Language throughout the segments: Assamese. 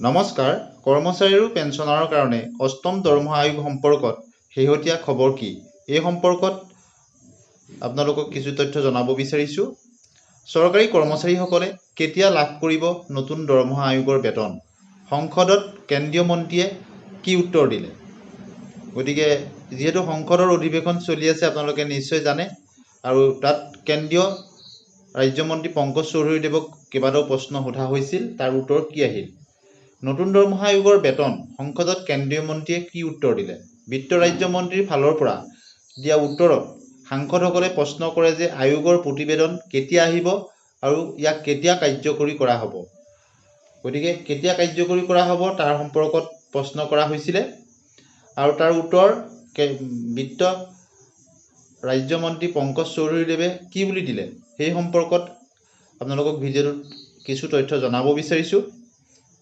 নমস্কাৰ, কৰ্মচাৰী আৰু পেঞ্চনাৰৰ কাৰণে অষ্টম দৰমহা আয়োগ সম্পৰ্কত শেহতীয়া খবৰ কি? এই সম্পৰ্কত আপোনালোকক কিছু তথ্য জনাব বিচাৰিছোঁ। চৰকাৰী কৰ্মচাৰীসকলে কেতিয়া লাভ কৰিব নতুন দৰমহা আয়োগৰ বেতন? সংসদত কেন্দ্ৰীয় মন্ত্ৰীয়ে কি উত্তৰ দিলে? গতিকে যিহেতু সংসদৰ অধিৱেশন চলি আছে আপোনালোকে নিশ্চয় জানে, আৰু তাত কেন্দ্ৰীয় ৰাজ্যমন্ত্ৰী পংকজ চৌধুৰীদেৱক কেইবাটাও প্ৰশ্ন সোধা হৈছিল, তাৰ উত্তৰ কি আহিল? নতুন দৰমহা আয়োগৰ বেতন সংসদত কেন্দ্ৰীয় মন্ত্ৰীয়ে কি উত্তৰ দিলে? বিত্ত ৰাজ্যমন্ত্ৰীৰ ফালৰ পৰা দিয়া উত্তৰত সাংসদসকলে প্ৰশ্ন কৰে যে আয়োগৰ প্ৰতিবেদন কেতিয়া আহিব আৰু ইয়াক কেতিয়া কাৰ্যকৰী কৰা হ'ব। গতিকে কেতিয়া কাৰ্যকৰী কৰা হ'ব তাৰ সম্পৰ্কত প্ৰশ্ন কৰা হৈছিলে, আৰু তাৰ উত্তৰ বিত্ত ৰাজ্যমন্ত্ৰী পংকজ চৌধুৰীদেৱে কি বুলি দিলে সেই সম্পৰ্কত আপোনালোকক ভিডিঅ'টোত কিছু তথ্য জনাব বিচাৰিছোঁ।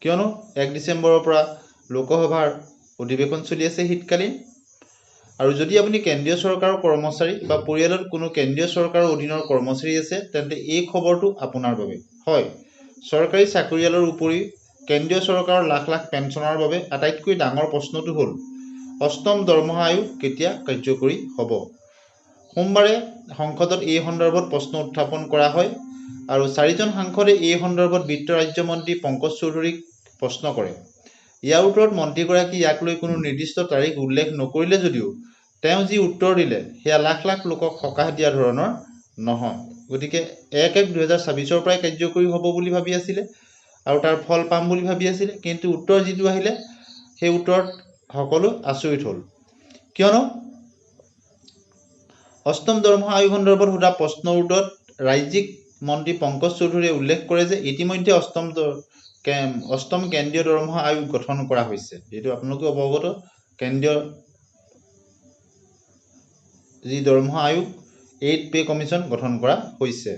কিয়নো 1 ডিচেম্বৰৰ পৰা লোকসভাৰ অধিৱেশন চলি আছে শীতকালীন, আৰু যদি আপুনি কেন্দ্ৰীয় চৰকাৰৰ কৰ্মচাৰী বা পৰিয়ালত কোনো কেন্দ্ৰীয় চৰকাৰৰ অধীনৰ কৰ্মচাৰী আছে তেন্তে এই খবৰটো আপোনাৰ বাবে। হয়, চৰকাৰী চাকৰিয়ালৰ উপৰি কেন্দ্ৰীয় চৰকাৰৰ লাখ লাখ পেঞ্চনাৰৰ বাবে আটাইতকৈ ডাঙৰ প্ৰশ্নটো হ'ল অষ্টম দৰমহা আয়োগ কেতিয়া কাৰ্যকৰী হ'ব। সোমবাৰে সংসদত এই সন্দৰ্ভত প্ৰশ্ন উত্থাপন কৰা হয়, আৰু 4জন সাংসদে এই সন্দৰ্ভত বিত্ত ৰাজ্যমন্ত্ৰী পংকজ চৌধুৰীক প্ৰশ্ন কৰে। ইয়াৰ উত্তৰত মন্ত্ৰীগৰাকী ইয়াক লৈ কোনো নিৰ্দিষ্ট তাৰিখ উল্লেখ নকৰিলে যদিও তেওঁ যি উত্তৰ দিলে সেয়া লাখ লাখ লোকক সকাহ দিয়া ধৰণৰ নহয়। গতিকে 1-1-2026 পৰাই কাৰ্যকৰী হ'ব বুলি ভাবি আছিলে আৰু তাৰ ফল পাম বুলি ভাবি আছিলে, কিন্তু উত্তৰ যিটো আহিলে সেই উত্তৰত সকলো আচৰিত হ'ল। কিয়নো অষ্টম দৰমহা আয়োগ সন্দৰ্ভত সোধা প্ৰশ্নৰ উত্তৰত ৰাজ্যিক মন্ত্ৰী পংকজ চৌধুৰীয়ে উল্লেখ কৰে যে ইতিমধ্যে অষ্টম কেন্দ্ৰীয় দৰমহা আয়োগ গঠন কৰা হৈছে। যিটো আপোনালোকে অৱগত, কেন্দ্ৰীয় যি দৰমহা আয়োগ 8th পে কমিশ্যন গঠন কৰা হৈছে,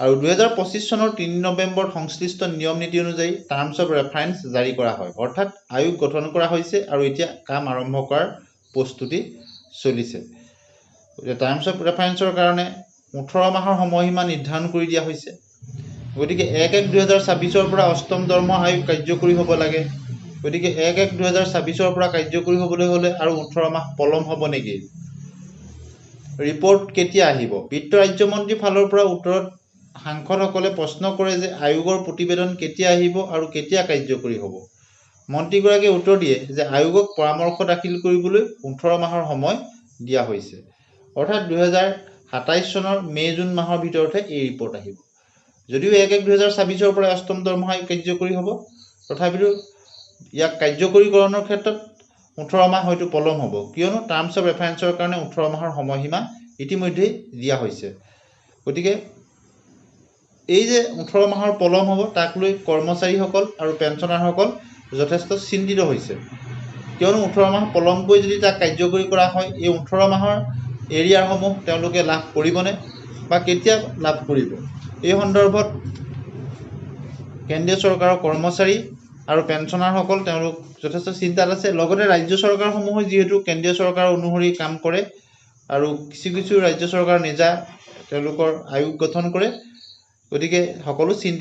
আৰু 2025 চনৰ 3 নৱেম্বৰত সংশ্লিষ্ট নিয়ম নীতি অনুযায়ী টাৰ্মছ অফ ৰেফাৰেন্স জাৰি কৰা হয়। অৰ্থাৎ আয়োগ গঠন কৰা হৈছে আৰু এতিয়া কাম আৰম্ভ কৰাৰ প্ৰস্তুতি চলিছে। টাৰ্মছ অফ ৰেফাৰেন্সৰ কাৰণে 18 মাহৰ সময়সীমা নিৰ্ধাৰণ কৰি দিয়া হৈছে। গতিকে 1-1-2026 পৰা অষ্টম দৰমহা আয়োগ কাৰ্যকৰী হ'ব লাগে। গতিকে 1-1-2026 পৰা কাৰ্যকৰী হ'বলৈ হ'লে আৰু 18 মাহ পলম হ'ব নেকি? ৰিপৰ্ট কেতিয়া আহিব? বিত্ত ৰাজ্যমন্ত্ৰীৰ ফালৰ পৰা উত্তৰত সাংসদসকলে প্ৰশ্ন কৰে যে আয়োগৰ প্ৰতিবেদন কেতিয়া আহিব আৰু কেতিয়া কাৰ্যকৰী হ'ব। মন্ত্ৰীগৰাকীয়ে উত্তৰ দিয়ে যে আয়োগক পৰামৰ্শ দাখিল কৰিবলৈ 18 মাহৰ সময় দিয়া হৈছে। অৰ্থাৎ 2027 চনৰ মে-জুন মাহৰ ভিতৰতে এই ৰিপৰ্ট আহিব। যদিও 1-1-2026 পৰা অষ্টম দৰমহা আয়োগ কাৰ্যকৰী হ'ব, তথাপিতো ইয়াক কাৰ্যকৰীকৰণৰ ক্ষেত্ৰত 18 মাহ হয়তো পলম হ'ব, কিয়নো টাৰ্মছ অফ ৰেফাৰেন্সৰ কাৰণে 18 মাহৰ সময়সীমা ইতিমধ্যেই দিয়া হৈছে। গতিকে এই যে 18 মাহৰ পলম হ'ব তাক লৈ কৰ্মচাৰীসকল আৰু পেঞ্চনাৰসকল যথেষ্ট চিন্তিত হৈছে। কিয়নো 18 মাহ পলমকৈ যদি তাক কাৰ্যকৰী কৰা হয়, এই 18 মাহৰ এৰিয়াৰসমূহ তেওঁলোকে লাভ কৰিবনে বা কেতিয়া লাভ কৰিব, এই সন্দৰ্ভত কেন্দ্ৰীয় চৰকাৰৰ কৰ্মচাৰী আৰু পেঞ্চনাৰসকল তেওঁলোক যথেষ্ট চিন্তাত আছে। লগতে ৰাজ্য চৰকাৰসমূহে যিহেতু কেন্দ্ৰীয় চৰকাৰ অনুসৰি কাম কৰে আৰু কিছু কিছু ৰাজ্য চৰকাৰ নিজা তেওঁলোকৰ আয়োগ গঠন কৰে, গতিকে সকলো চিন্তিত।